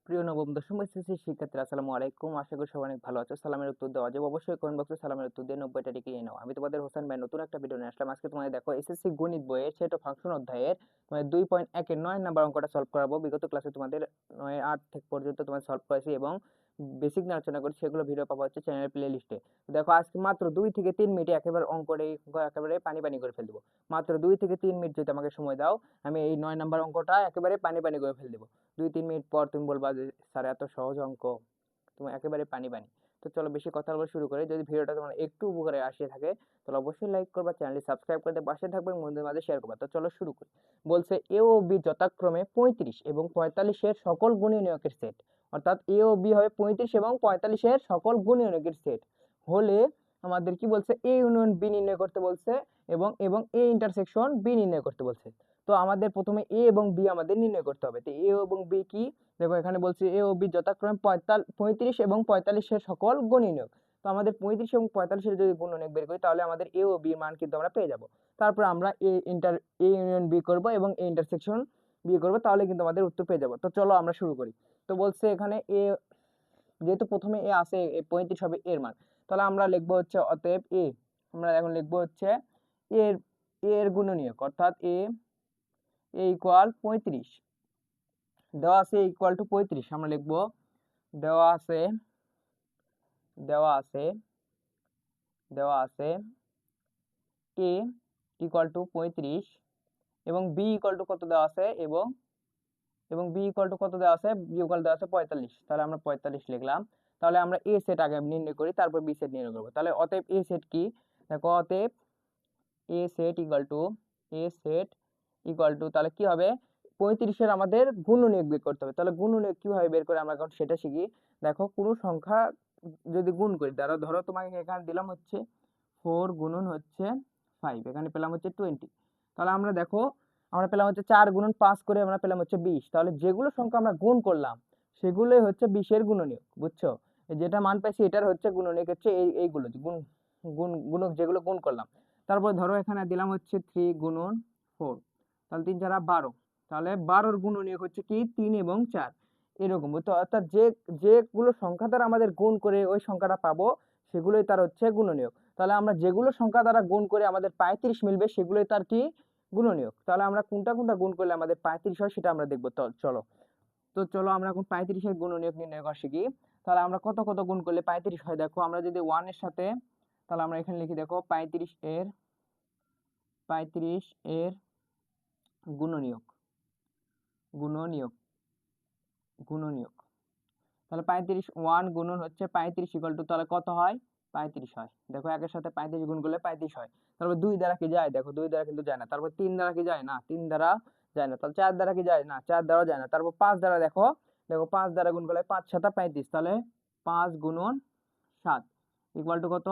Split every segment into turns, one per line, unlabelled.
প্রিয় নবম দশম এসএসসি শিক্ষার্থীরা আসসালামু আলাইকুম। আশা করি সবাই অনেক ভালো আছো। সালামের উত্তর দেওয়া যাবে অবশ্যই কমেন্ট বক্সে সালামের উত্তর দিয়ে 90টা টিকে নিয়ে নাও। আমি তোমাদের হোসেন ভাই নতুন একটা ভিডিও নিয়ে আসলাম। আজকে তোমাদের দেখো এসএসসি গণিত বইয়ের সেট অফ ফাংশন অধ্যায়ের তোমাদের 2.1 এর 9 নাম্বার অঙ্কটা সলভ করাবো। বিগত ক্লাসে তোমাদের 9 8 থেকে পর্যন্ত তোমাদের সলভ করেছি এবং বেসিক নিয়ে আলোচনা করেছি, সেগুলো ভিডিও পাওয়া হচ্ছে চ্যানেলের প্লে লিস্টে। দেখো আজকে মাত্র 2 থেকে 3 মিনিটে একেবারে অঙ্কটা একেবারে পানি পানি করে ফেল দেবো। মাত্র 2 থেকে 3 মিনিট যদি আমাকে সময় দাও, আমি এই 9 নাম্বার অঙ্কটা একেবারে পানি পানি করে ফেল দেবো। 2-3 মিনিট পর তুমি বলবা যে স্যার এত সহজ অঙ্ক, তুমি একেবারে পানি পানি। তো চলো বেশি কথা বলা শুরু করি। যদি ভিডিওটা তোমার একটু উপকারে আসে থাকে তাহলে অবশ্যই লাইক করবা, চ্যানেলটি সাবস্ক্রাইব করতে পাশে থাকবে, বন্ধুদের মাঝে শেয়ার করবা। তো চলো শুরু করি। বলছে এ ও বি যথাক্রমে 35 এবং 45 এর সকল গুণনীয়কের সেট। অর্থাৎ এ ও বি হবে 35 এবং 45 এর সকল গুণনীয়কের সেট হলে আমাদের কি বলছে এ ইউনিয়ন বি নির্ণয় করতে বলছে এবং এবং এ ইন্টারসেকশন বি নির্ণয় করতে বলছে। তো আমাদের প্রথমে এ এবং বি আমাদের নির্ণয় করতে হবে। তো এ এবং বি কি, দেখো এখানে বলছে এ ও বি যথাক্রমে 35 এবং 45 এর সকল গুণনীয়ক। তো আমাদের 35 এবং 45 এর যদি গুণনীয়ক বের করি তাহলে আমাদের এ ও বি মান কিন্তু আমরা পেয়ে যাব। তারপর আমরা এ ইউনিয়ন বি করব এবং এ ইন্টারসেকশন বি করব, তাহলে কিন্তু আমাদের উত্তর পেয়ে যাব। তো চলো আমরা শুরু করি। তো বলছে এখানে এ, যেহেতু প্রথমে এ আছে, 35 হবে এর মান, তাহলে আমরা লিখবো হচ্ছে অতএব এ, আমরা এখন লিখবো হচ্ছে এর এর গুণনীয়ক, অর্থাৎ এ ইকুয়াল 35 দেওয়া আছে, ইকুয়াল টু 35 আমরা লিখবো দেওয়া আছে দেওয়া আছে দেওয়া আছে a ইকুয়াল টু 35 এবং b ইকুয়াল টু কত দেওয়া আছে এবং b ইকুয়াল টু কত দেওয়া আছে, b ইকুয়াল দেওয়া আছে 45, তাহলে আমরা 45 লিখলাম। তাহলে আমরা a সেট আগে নির্ণয় করি, তারপর b সেট নির্ণয় করব। তাহলে অতএব a সেট কি, দেখো অতএব a সেট ইকুয়াল টু তাহলে কি হবে, 35 এর আমাদের গুণনীয়ক বের করতে হবে। তাহলে গুণনীয়ক কিভাবে বের করে আমরা এখন সেটা শিখি। দেখো কোনো সংখ্যা যদি গুণ করি, ধরো তোমাকে এখানে দিলাম হচ্ছে 4 গুণন হচ্ছে 5, এখানে পেলাম হচ্ছে 20। তাহলে আমরা দেখো আমরা পেলাম হচ্ছে 4 গুণন 5 করে আমরা পেলাম হচ্ছে 20। তাহলে যেগুলো সংখ্যা আমরা গুণ করলাম সেগুলোই হচ্ছে 20 এর গুণনীয়ক, বুঝছো? যেটা মান পাইছি এটার হচ্ছে গুণনীয়ক হচ্ছে এইগুলো গুণক যেগুলো গুণ করলাম। তারপর ধরো এখানে দিলাম হচ্ছে 3 গুণন 4, তাহলে 3 4 12, তাহলে 12 গুণনীয়ক হচ্ছে কি 3 এবং 4 এরকম, বুঝছো? অর্থাৎ যেগুলো সংখ্যা দ্বারা আমাদের গুণ করে ওই সংখ্যাটা পাবো সেগুলোই তার হচ্ছে গুণনীয়ক। তাহলে আমরা যেগুলো সংখ্যা দ্বারা গুণ করে আমাদের 35 মিলবে সেগুলোই তার কি গুণনীয়ক। তাহলে আমরা কোনটা কোনটা গুণ করলে আমাদের 35 হয় সেটা আমরা দেখবো। চলো চলো আমরা এখন 35 এর গুণনীয়ক নির্ণয় করা শিখি। তাহলে আমরা কত কত গুণ করলে 35 হয়, দেখো আমরা যদি 1 এর সাথে, তাহলে আমরা এখানে লিখি দেখো 35 এর গুণনীয়ক গুণনীয়ক গুণনীয়ক তাহলে 35 1 গুণন হচ্ছে 35 ইকুয়াল টু তাহলে কত হয়, 35 হয়। দেখো একের সাথে 35 গুণ করলে 35 হয়। তারপর 2 দ্বারা কি যায়, দেখো 2 দ্বারা কিন্তু যায় না। তারপর 3 দ্বারা কি যায় না, 3 দ্বারা যায় না। তাহলে 4 দ্বারা কি যায় না, 4 দ্বারা যায় না। তারপর 5 দ্বারা দেখো, 5 দ্বারা গুণ করলে 5 7 35, তাহলে 5 গুণন 7 ইকুয়াল টু কত,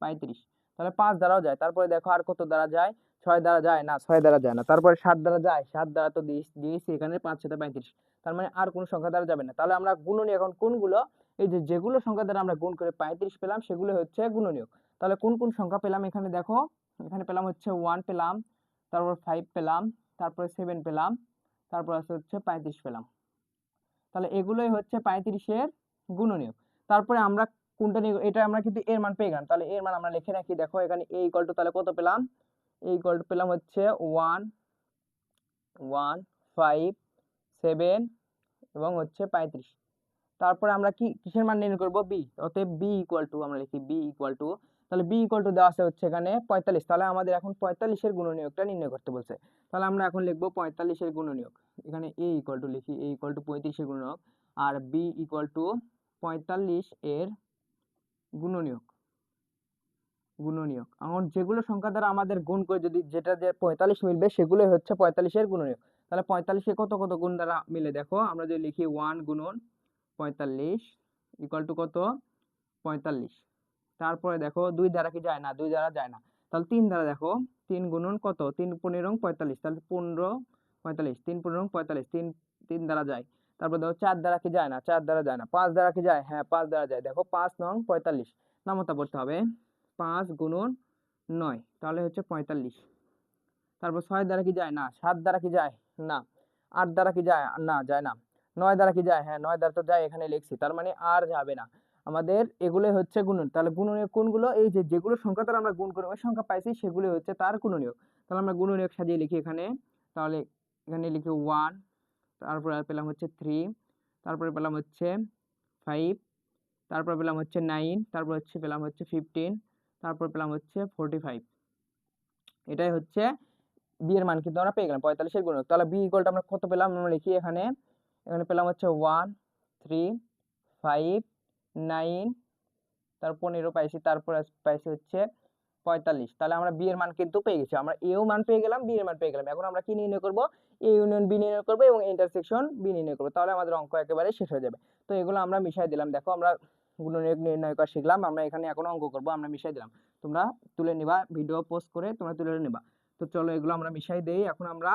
35। তাহলে 5 দ্বারাও যায়। তারপরে দেখো আর কত দ্বারা যায়, 6 দ্বারা যায় না, 6 দ্বারা যায় না। তারপরে 7 দ্বারা যায়, 7 দ্বারা তো দিয়েছি এখানে 5 7 35, তার মানে আর কোন সংখ্যা দ্বারা যাবে না। তাহলে আমরা গুণনীয়ক এখন কোনগুলো, এই যে যেগুলো সংখ্যা দ্বারা আমরা গুণ করে 35 পেলাম সেগুলো হচ্ছে গুণনীয়ক। তাহলে কোন কোন সংখ্যা পেলাম, এখানে দেখো এখানে পেলাম হচ্ছে 1 পেলাম, তারপর 5 পেলাম, তারপরে 7 পেলাম, তারপর আছে হচ্ছে 35 পেলাম। তাহলে এগুলোই হচ্ছে 35 এর গুণনীয়ক। তারপরে আমরা কোনটা নিয়ে, এটা আমরা কিন্তু এর মান পেয়ে গেলাম। তাহলে এর মান আমরা লিখে রাখি, দেখো এখানে a ইকুয়াল টু তাহলে কত পেলাম, a ইকুয়াল টু পেলাম হচ্ছে 1 1 5 7 এবং হচ্ছে 35। তারপরে আমরা কি কিসের মান নির্ণয় করব, বি। অতএব বি ইকুয়াল টু আমরা লিখি বি ইকুয়াল টু, তাহলে বি ইকুয়াল টু দেওয়া আছে হচ্ছে এখানে 45। তাহলে আমাদের এখন 45 এর গুণনীয়কটা নির্ণয় করতে বলছে। তাহলে আমরা এখন লিখব 45 এর গুণনীয়ক। এখানে এ ইকুয়াল টু লিখি, এ ইকুয়াল টু 35 এর গুণনীয়ক, আর বি ইকুয়াল টু 45 এর গুণনীয়ক গুণনীয়ক এখন যেগুলো সংখ্যা দ্বারা আমাদের গুণ করে যদি যেটা যে 45 মিলবে সেগুলোই হচ্ছে 45 এর গুণনীয়ক। তাহলে 45 এ কত কত গুণ দ্বারা মিলে, দেখো আমরা যদি লিখি 1 গুণন 45 ইকুয়াল টু কত, 45। তারপরে দেখো 2 দ্বারা কি যায় না, 2 দ্বারা যায় না। তাহলে 3 দ্বারা দেখো, 3 গুণন কত, 3 15 45, তাহলে 15 45, 3 15 45, 3 3 দ্বারা যায়। তারপর দেখো 4 দ্বারা কি যায় না, 4 দ্বারা যায় না। 5 দ্বারা কি যায়, হ্যাঁ 5 দ্বারা যায়। দেখো 5 নং 45, নামতা পড়তে হবে 5 গুণন 9, তাহলে হচ্ছে 45। তারপর 6 দ্বারা কি যায় না, 7 দ্বারা কি যায় না, 8 দ্বারা কি যায় না, যায় না। 9 দ্বারা কি যায়? হ্যাঁ 9 দ্বারা তো যায়, এখানে লিখছি, তার মানে আর যাবে না। আমাদের এগুলোই হচ্ছে গুণন। তাহলে গুণনীয়ক কোনগুলো? এই যে যেগুলো সংখ্যা দ্বারা আমরা গুণ করে ওই সংখ্যা পাইছি সেগুলো হচ্ছে তার গুণনীয়ক। তাহলে আমরা গুণনীয়ক সাজিয়ে লিখি এখানে। তাহলে এখানে লিখি 1, তারপরে পেলাম হচ্ছে 3, তারপরে পেলাম হচ্ছে 5, তারপর পেলাম হচ্ছে 9, তারপর হচ্ছে পেলাম হচ্ছে 15, তারপর পেলাম হচ্ছে 45। এটাই হচ্ছে b এর মান কিন্তু আমরা পেয়ে গেলাম 45 এর গুণক। তাহলে b ইকুয়াল আমরা কত পেলাম? আমরা লিখি এখানে। এখানে পেলাম হচ্ছে 1, 3, 5, 9, তার 15 পাইছি, তারপর পাইছি হচ্ছে 45। তাহলে আমরা b এর মান কিন্তু পেয়ে গেছি। আমরা a এর মান পেয়ে গেলাম, b এর মান পেয়ে গেলাম। এখন আমরা কি নির্ণয় করব? a ইউনিয়ন b নির্ণয় করব এবং ইন্টারসেকশন b নির্ণয় করব। তাহলে আমাদের অঙ্ক একেবারে শেষ হয়ে যাবে। তো এগুলো আমরা মিশাই দিলাম। দেখো আমরা গুণনীয়ক নির্ণয় করা শিখলাম, আমরা এখানে এখন অঙ্ক করব, আমরা মিশাই দিলাম। তোমরা তুলে নিবা, ভিডিও পোস্ট করে তোমরা তুলে নিবা। তো চলো এগুলো আমরা মিশাই দেই। এখন আমরা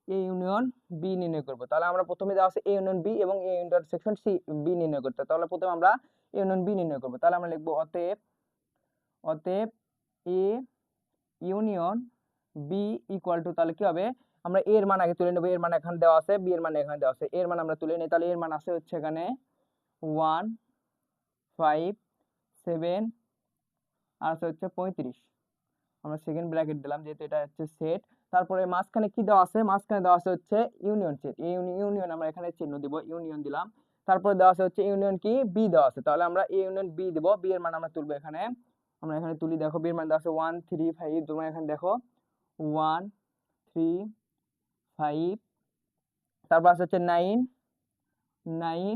a ইউনিয়ন b নির্ণয় করব। তাহলে আমরা প্রথমে দেওয়া আছে a ইউনিয়ন b এবং a ইন্টারসেকশন c b নির্ণয় করতে। তাহলে প্রথমে আমরা a ইউনিয়ন b নির্ণয় করব। তাহলে আমরা লিখব অতএব a union b equal to, তাহলে কি হবে? আমরা a এর মান আগে তুলে নেব। a এর মান এখানে দেওয়া আছে, b এর মান এখানে দেওয়া আছে। a এর মান আমরা তুলে নিই। তাহলে a এর মান আছে হচ্ছে এখানে 1, 5, 7 আর আছে হচ্ছে 35। আমরা সেকেন্ড ব্র্যাকেট দিলাম যেহেতু এটা হচ্ছে সেট। তারপরে মাঝখানে কি দেওয়া আছে? মাঝখানে দেওয়া আছে হচ্ছে ইউনিয়ন সেট। এই ইউনিয়ন আমরা এখানে চিহ্ন দিব, ইউনিয়ন দিলাম। তারপরে দেওয়া আছে হচ্ছে ইউনিয়ন কি বি দেওয়া আছে। তাহলে আমরা এ ইউনিয়ন বি দিব। বি এর মান আমরা তুলবো এখানে। আমরা এখানে তুলি, দেখো বি এর মান দেওয়া আছে 1, 3, 5। তোমরা এখানে দেখো 1, 3, 5, তারপর আছে হচ্ছে 9, 9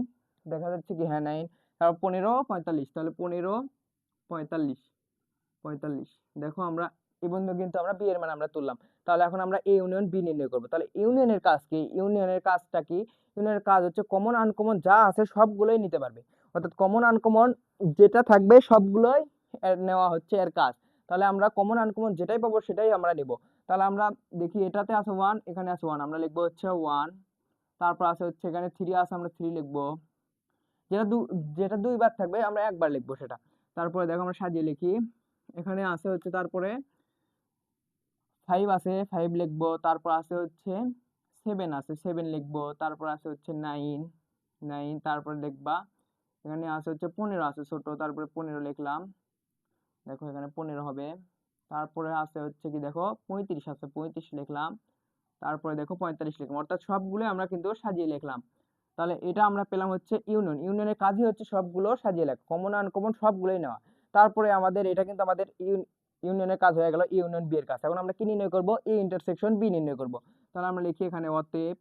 দেখা যাচ্ছে কি? হ্যাঁ 9, তারপর 15, 45। তাহলে 15, 45, 45। দেখো আমরা এই বন্ধু কিন্তু আমরা বি এর মান আমরা তুললাম। তাহলে এখন আমরা এ ইউনিয়ন বি নির্ণয় করব। তাহলে ইউনিয়নের কাজ কি? ইউনিয়নের কাজটা কি? ইউনিয়নের কাজ হচ্ছে কমন আনকমন যা আছে সবগুলোই নিতে পারবে। অর্থাৎ কমন আনকমন যেটা থাকবে সবগুলোই নেওয়া হচ্ছে এর কাজ। তাহলে আমরা কমন আনকমন যেটাই পাবো সেটাই আমরা নিব। তাহলে আমরা দেখি এটাতে আছে 1, এখানে আছে 1, আমরা লিখবো হচ্ছে 1। তারপর আছে হচ্ছে এখানে 3 আছে, আমরা 3 লিখবো। যেটা দুইবার থাকবে আমরা একবার লিখবো সেটা। তারপরে দেখো আমরা সাজিয়ে লিখি। এখানে আছে হচ্ছে তারপরে 5 আছে, 5 লিখবো। তারপর আছে হচ্ছে 7 আছে, 7 লিখবো। তারপর আছে হচ্ছে 9, 9 তারপর লিখবা। এখানে আছে হচ্ছে 15 আছে ছোট, তারপরে 15 লিখলাম। দেখো এখানে 15 হবে। তারপরে আছে হচ্ছে কি, দেখো 35 আছে, 35 লিখলাম। তারপরে দেখো 45 লিখলাম। অর্থাৎ সবগুলো আমরা কিন্তু সাজিয়ে লিখলাম। তাহলে এটা আমরা পেলাম হচ্ছে ইউনিয়ন। ইউনিয়নের কাজই হচ্ছে সবগুলো সাজিয়ে লেখা, কমন আনকমন সবগুলোই নেওয়া। তারপরে আমাদের এটা কিন্তু আমাদের ইউনিয়নের কাজ হয়ে গেল, ইউনিয়ন বি এর কাজ। এখন আমরা কি নির্ণয় করব? এ ইন্টারসেকশন বি নির্ণয় করব। তাহলে আমরা লিখি এখানে অতএব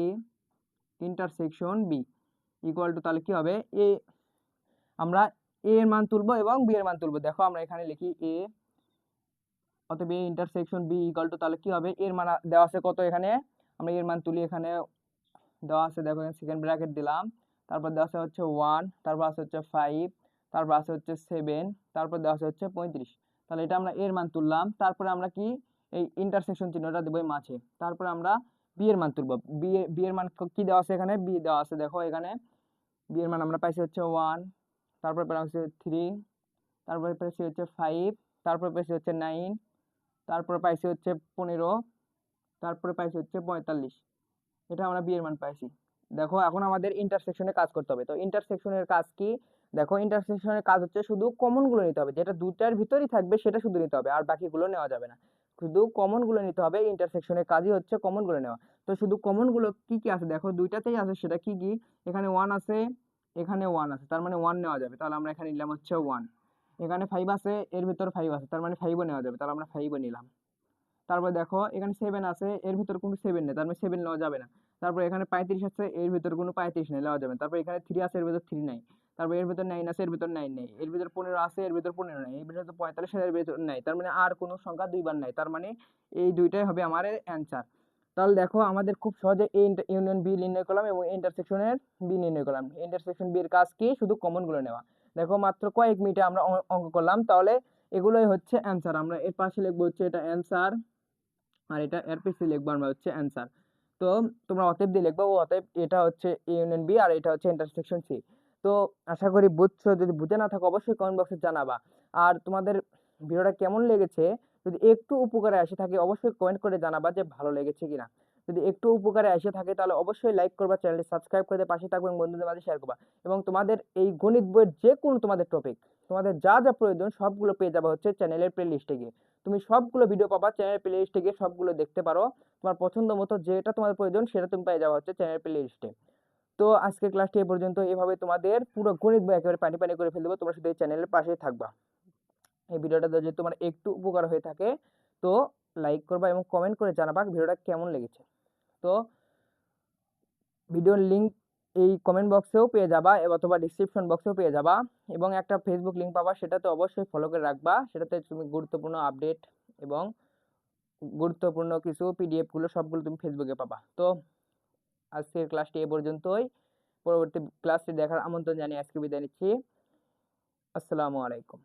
A intersection B equal to, তাহলে কি হবে? এ আমরা এ এর মান তুলবো এবং বি এর মান তুলবো। দেখো আমরা এখানে লিখি এ অতএব A intersection B equal to, তাহলে কি হবে? এর মান দেওয়া আছে কত এখানে? আমরা এর মান তুলি, এখানে দেওয়া আছে দেখো সেকেন্ড ব্র্যাকেট দিলাম। তারপর দেওয়া আছে হচ্ছে 1, তারপর আছে হচ্ছে 5, তারপর আছে হচ্ছে 7, তারপর দেওয়া আছে হচ্ছে 35। তাহলে এটা আমরা এর মান তুললাম। তারপরে আমরা কি এই ইন্টারসেকশন চিহ্নটা দেবো এই মাঝে। তারপরে আমরা বি এর মান তুলবো। বি এর মান কি দেওয়া আছে এখানে? বি দেওয়া আছে, দেখো এখানে বি এর মান আমরা পাইছি হচ্ছে 1, তারপর পেলাম হচ্ছে 3, তারপরে পাইছি হচ্ছে 5, তারপরে পাইছি হচ্ছে 9, তারপরে পাইছি হচ্ছে 15, তারপরে পাইছি হচ্ছে 45। এটা আমরা বি এর মান পাইছি। দেখো এখন আমাদের ইন্টারসেকশনে কাজ করতে হবে। তো ইন্টারসেকশনের কাজ কি? দেখো ইন্টারসেকশনের কাজ হচ্ছে শুধু কমন গুলো নিতে হবে, যেটা দুটার ভিতরই থাকবে সেটা শুধু নিতে হবে, আর বাকিগুলো নেওয়া যাবে না। শুধু কমন গুলো নিতে হবে। ইন্টারসেকশনের কাজই হচ্ছে কমন গুলো নেওয়া। তো শুধু কমন গুলো কি কি আছে? দেখো দুইটাতেই আছে, সেটা কি কি? এখানে 1 আছে, এখানে 1 আছে, তার মানে 1 নেওয়া যাবে। তাহলে আমরা এখানে নিলাম হচ্ছে 1। এখানে 5 আছে, এর ভিতর 5 আছে, তার মানে 5ও নেওয়া যাবে। তাহলে আমরা 5ও নিলাম। তারপর দেখো এখানে 7 আছে, এর ভিতর কোনো 7 নেই, তার মানে 7 নেওয়া যাবে না। তারপর এখানে 35 আছে, এর ভিতর কোনো 35 নেই, নেওয়া যাবে না। তারপর এখানে 3 আছে, এর ভিতর 3 নাই। তারপর এর ভিতর 9 আছে, এর ভিতর 9 নেই। এর ভিতর 15 আছে, এর ভিতর 15 নাই। এর ভিতর 45 আছে, এর ভিতর নাই। তার মানে আর কোনো সংখ্যা দুইবার নাই। তার মানে এই দুইটাই হবে আমার অ্যান্সার। তাহলে দেখো আমাদের খুব সহজে এই ইউনিয়ন বি নির্ণয় করলাম এবং ইন্টারসেকশনের বি নির্ণয় করলাম। ইন্টারসেকশন বি এর কাজ কি? শুধু কমন গুলো নেওয়া। দেখো মাত্র কয়েক মিনিটে আমরা অঙ্ক করলাম। তাহলে এগুলোই হচ্ছে অ্যান্সার। আমরা এর পাশে লিখবো হচ্ছে এটা অ্যান্সার, আর এটা এর পিছিয়ে লিখবো আমরা হচ্ছে অ্যান্সার। তো তোমরা অতএব দিয়ে লিখবো, অতএব এটা হচ্ছে এ ইউনিয়ন বি আর এটা হচ্ছে ইন্টারসেকশন সি। তো আশা করি বুঝছো। যদি বুঝে না থাকো অবশ্যই কমেন্ট বক্সে জানাবা। আর তোমাদের ভিডিওটা কেমন লেগেছে যদি একটু উপকারে আসে থাকে অবশ্যই কমেন্ট করে জানাবা যে ভালো লেগেছে কিনা। যদি একটু উপকারে এসে থাকে তাহলে অবশ্যই লাইক করবা, চ্যানেলটি সাবস্ক্রাইব করে দিয়ে পাশে থাকবে এবং বন্ধুদের মাঝে শেয়ার করবা। এবং তোমাদের এই গণিত বইয়ের যে কোনো তোমাদের টপিক, তোমাদের যা যা প্রয়োজন সবগুলো পেয়ে যাবে হচ্ছে চ্যানেলের প্লে লিস্টে গিয়ে। তুমি সবগুলো ভিডিও পাবা চ্যানেলের প্লে লিস্টে গিয়ে, সবগুলো দেখতে পারো। তোমার পছন্দ মতো যেটা তোমার প্রয়োজন সেটা তুমি পেয়ে যাবে হচ্ছে চ্যানেলের প্লে লিস্টে। তো আজকের ক্লাসটি এ পর্যন্ত। এভাবে তোমাদের পুরো গণিত বই একেবারে পানি পানি করে ফেলে দেবো, তোমরা শুধু এই চ্যানেলের পাশেই থাকবা। এই ভিডিওটা যদি তোমার একটু উপকার হয়ে থাকে তো লাইক করবা এবং কমেন্ট করে জানাবা ভিডিওটা কেমন লেগেছে। তো ভিডিওর লিংক এই কমেন্ট বক্সেও পেয়ে যাবা অথবা ডিসক্রিপশন বক্সেও পেয়ে যাবা, এবং একটা ফেসবুক লিংক পাবা, সেটাতে অবশ্যই ফলো করে রাখবা। সেটাতে তুমি গুরুত্বপূর্ণ আপডেট এবং গুরুত্বপূর্ণ কিছু পিডিএফ গুলো সবগুলো তুমি ফেসবুকে পাবা। তো আজকের ক্লাসটি এ পর্যন্তই। পরবর্তী ক্লাসটি দেখার আমন্ত্রণ জানিয়ে আজকে বিদায় নিচ্ছি। আসসালামু আলাইকুম।